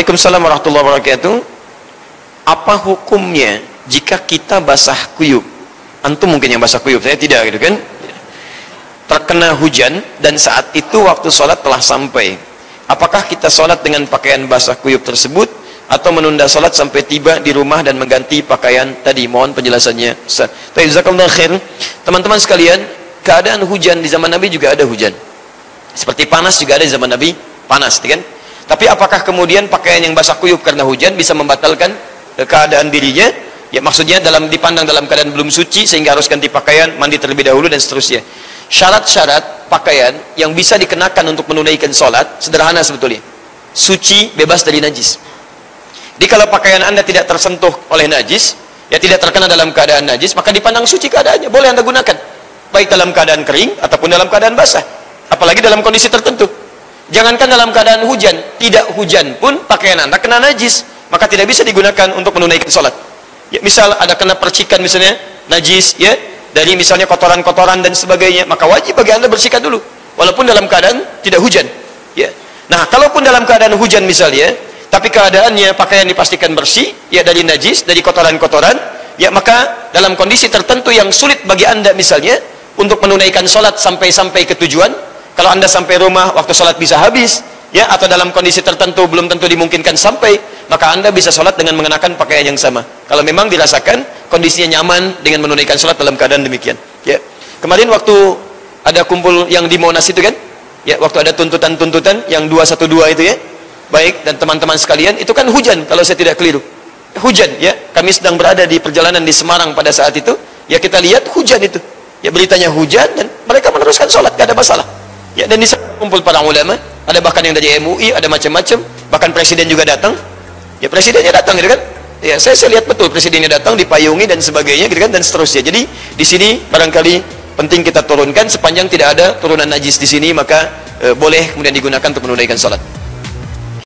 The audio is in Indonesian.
Waalaikumsalam warahmatullahi wabarakatuh. Apa hukumnya jika kita basah kuyup? Antum mungkin yang basah kuyup, saya tidak, gitu kan? Terkena hujan dan saat itu waktu sholat telah sampai. Apakah kita sholat dengan pakaian basah kuyup tersebut atau menunda sholat sampai tiba di rumah dan mengganti pakaian tadi? Mohon penjelasannya. Teman-teman sekalian, keadaan hujan di zaman Nabi juga ada hujan. Seperti panas juga ada di zaman Nabi, panas, kan? Tapi apakah kemudian pakaian yang basah kuyup karena hujan bisa membatalkan keadaan dirinya? Ya, maksudnya dipandang dalam keadaan belum suci sehingga harus ganti pakaian, mandi terlebih dahulu dan seterusnya. Syarat-syarat pakaian yang bisa dikenakan untuk menunaikan sholat sederhana sebetulnya. Suci, bebas dari najis. Jadi kalau pakaian Anda tidak tersentuh oleh najis, ya tidak terkena dalam keadaan najis, maka dipandang suci keadaannya, boleh Anda gunakan. Baik dalam keadaan kering ataupun dalam keadaan basah. Apalagi dalam kondisi tertentu. Jangankan dalam keadaan hujan, tidak hujan pun pakaian Anda kena najis, maka tidak bisa digunakan untuk menunaikan sholat. Ya, misal ada kena percikan misalnya najis, ya, dari misalnya kotoran-kotoran dan sebagainya, maka wajib bagi Anda bersihkan dulu, walaupun dalam keadaan tidak hujan. Ya. Nah, kalaupun dalam keadaan hujan misalnya, tapi keadaannya pakaian dipastikan bersih, ya, dari najis, dari kotoran-kotoran, ya, maka dalam kondisi tertentu yang sulit bagi Anda misalnya untuk menunaikan sholat sampai ke tujuan. Kalau Anda sampai rumah, waktu sholat bisa habis, ya, atau dalam kondisi tertentu belum tentu dimungkinkan sampai, maka Anda bisa sholat dengan mengenakan pakaian yang sama. Kalau memang dirasakan kondisinya nyaman dengan menunaikan sholat dalam keadaan demikian. Ya. Kemarin waktu ada kumpul yang di Monas itu kan, ya, waktu ada tuntutan-tuntutan yang 212 itu, ya, baik, dan teman-teman sekalian, itu kan hujan kalau saya tidak keliru. Hujan, ya, kami sedang berada di perjalanan di Semarang pada saat itu, ya, kita lihat hujan itu, ya, beritanya hujan dan mereka meneruskan sholat, gak ada masalah. Ya, dan di sana kumpul para ulama, ada bahkan yang dari MUI, ada macam-macam, bahkan presiden juga datang. Ya, presidennya datang, gitu kan? Ya, saya lihat betul presidennya datang, dipayungi dan sebagainya, gitu kan, dan seterusnya. Jadi di sini barangkali penting kita turunkan, sepanjang tidak ada turunan najis di sini, maka boleh kemudian digunakan untuk menunaikan salat.